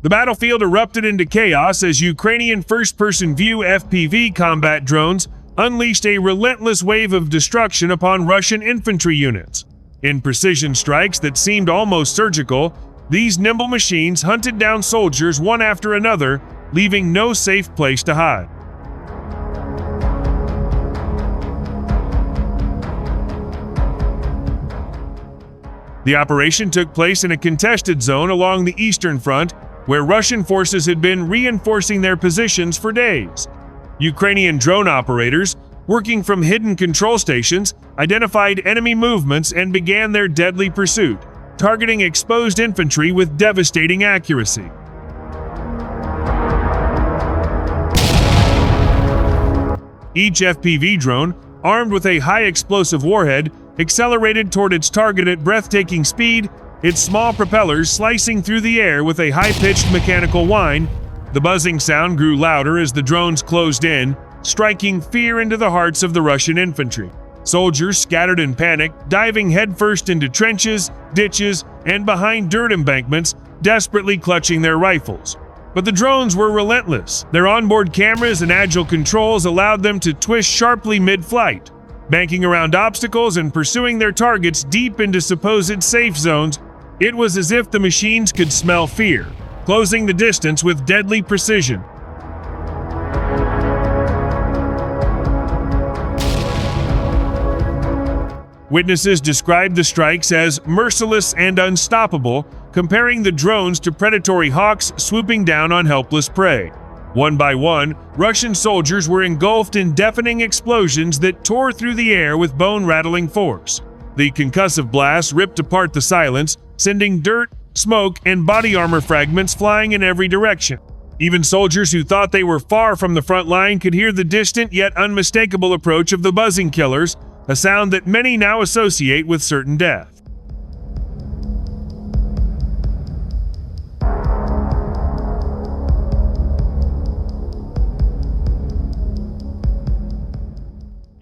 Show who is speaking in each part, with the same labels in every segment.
Speaker 1: The battlefield erupted into chaos as Ukrainian First-Person-View FPV combat drones unleashed a relentless wave of destruction upon Russian infantry units. In precision strikes that seemed almost surgical, these nimble machines hunted down soldiers one after another, leaving no safe place to hide. The operation took place in a contested zone along the Eastern Front, where Russian forces had been reinforcing their positions for days. Ukrainian drone operators, working from hidden control stations, identified enemy movements and began their deadly pursuit, targeting exposed infantry with devastating accuracy. Each FPV drone, armed with a high-explosive warhead, accelerated toward its target at breathtaking speed, its small propellers slicing through the air with a high-pitched mechanical whine. The buzzing sound grew louder as the drones closed in, striking fear into the hearts of the Russian infantry. Soldiers scattered in panic, diving headfirst into trenches, ditches, and behind dirt embankments, desperately clutching their rifles. But the drones were relentless. Their onboard cameras and agile controls allowed them to twist sharply mid-flight, banking around obstacles and pursuing their targets deep into supposed safe zones. It was as if the machines could smell fear, closing the distance with deadly precision. Witnesses described the strikes as merciless and unstoppable, comparing the drones to predatory hawks swooping down on helpless prey. One by one, Russian soldiers were engulfed in deafening explosions that tore through the air with bone-rattling force. The concussive blast ripped apart the silence, sending dirt, smoke, and body armor fragments flying in every direction. Even soldiers who thought they were far from the front line could hear the distant yet unmistakable approach of the buzzing killers, a sound that many now associate with certain death.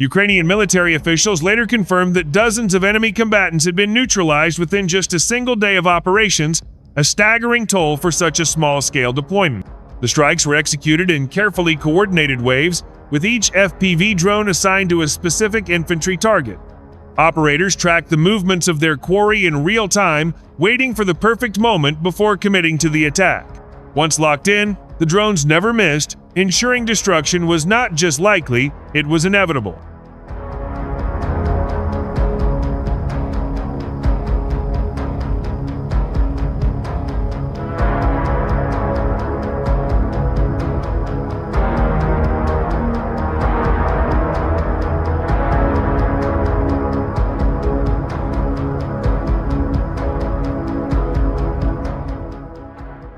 Speaker 1: Ukrainian military officials later confirmed that dozens of enemy combatants had been neutralized within just a single day of operations, a staggering toll for such a small-scale deployment. The strikes were executed in carefully coordinated waves, with each FPV drone assigned to a specific infantry target. Operators tracked the movements of their quarry in real time, waiting for the perfect moment before committing to the attack. Once locked in, the drones never missed, ensuring destruction was not just likely, it was inevitable.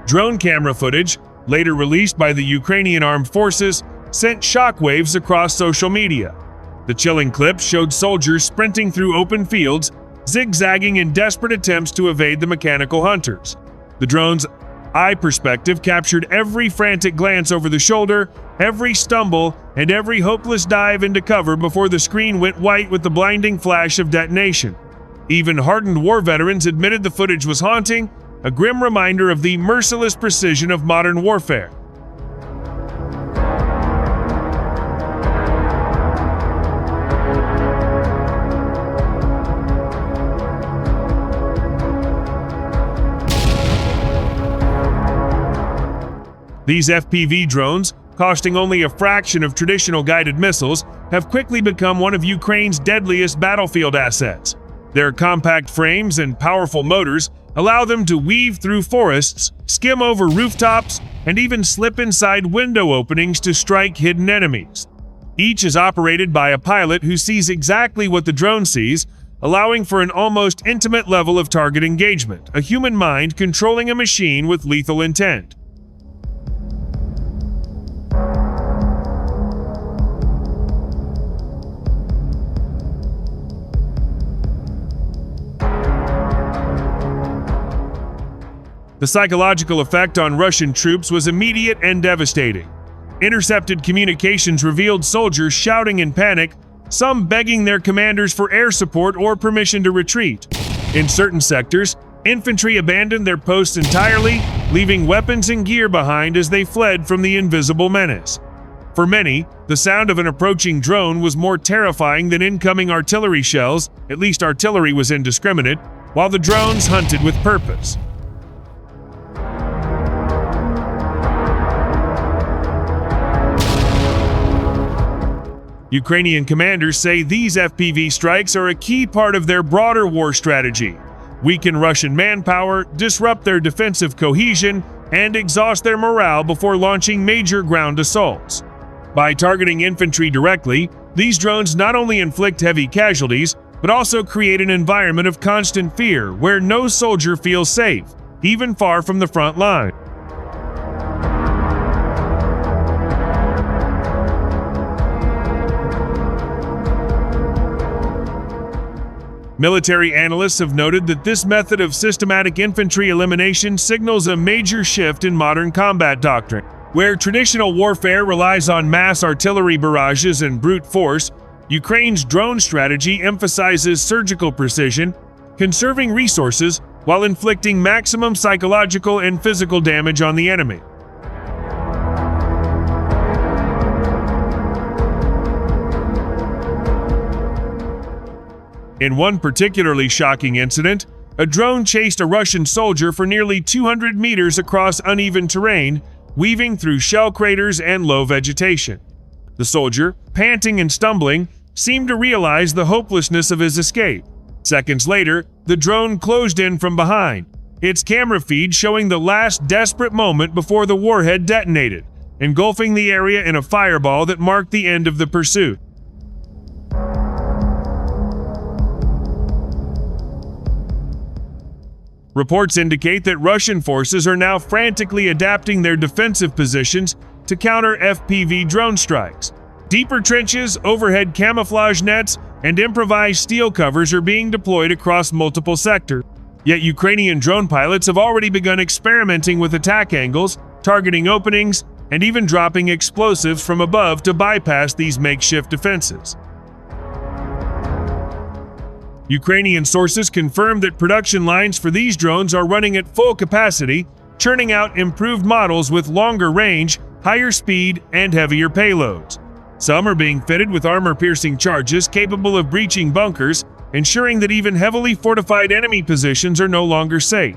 Speaker 1: Drone camera footage, later released by the Ukrainian Armed Forces, sent shockwaves across social media. The chilling clips showed soldiers sprinting through open fields, zigzagging in desperate attempts to evade the mechanical hunters. The drone's eye perspective captured every frantic glance over the shoulder, every stumble, and every hopeless dive into cover before the screen went white with the blinding flash of detonation. Even hardened war veterans admitted the footage was haunting, a grim reminder of the merciless precision of modern warfare. These FPV drones, costing only a fraction of traditional guided missiles, have quickly become one of Ukraine's deadliest battlefield assets. Their compact frames and powerful motors allow them to weave through forests, skim over rooftops, and even slip inside window openings to strike hidden enemies. Each is operated by a pilot who sees exactly what the drone sees, allowing for an almost intimate level of target engagement, a human mind controlling a machine with lethal intent. The psychological effect on Russian troops was immediate and devastating. Intercepted communications revealed soldiers shouting in panic, some begging their commanders for air support or permission to retreat. In certain sectors, infantry abandoned their posts entirely, leaving weapons and gear behind as they fled from the invisible menace. For many, the sound of an approaching drone was more terrifying than incoming artillery shells. At least artillery was indiscriminate, while the drones hunted with purpose. Ukrainian commanders say these FPV strikes are a key part of their broader war strategy: weaken Russian manpower, disrupt their defensive cohesion, and exhaust their morale before launching major ground assaults. By targeting infantry directly, these drones not only inflict heavy casualties, but also create an environment of constant fear where no soldier feels safe, even far from the front line. Military analysts have noted that this method of systematic infantry elimination signals a major shift in modern combat doctrine. Where traditional warfare relies on mass artillery barrages and brute force, Ukraine's drone strategy emphasizes surgical precision, conserving resources while inflicting maximum psychological and physical damage on the enemy. In one particularly shocking incident, a drone chased a Russian soldier for nearly 200 meters across uneven terrain, weaving through shell craters and low vegetation. The soldier, panting and stumbling, seemed to realize the hopelessness of his escape. Seconds later, the drone closed in from behind, its camera feed showing the last desperate moment before the warhead detonated, engulfing the area in a fireball that marked the end of the pursuit. Reports indicate that Russian forces are now frantically adapting their defensive positions to counter FPV drone strikes. Deeper trenches, overhead camouflage nets, and improvised steel covers are being deployed across multiple sectors. Yet Ukrainian drone pilots have already begun experimenting with attack angles, targeting openings, and even dropping explosives from above to bypass these makeshift defenses. Ukrainian sources confirm that production lines for these drones are running at full capacity, churning out improved models with longer range, higher speed, and heavier payloads. Some are being fitted with armor-piercing charges capable of breaching bunkers, ensuring that even heavily fortified enemy positions are no longer safe.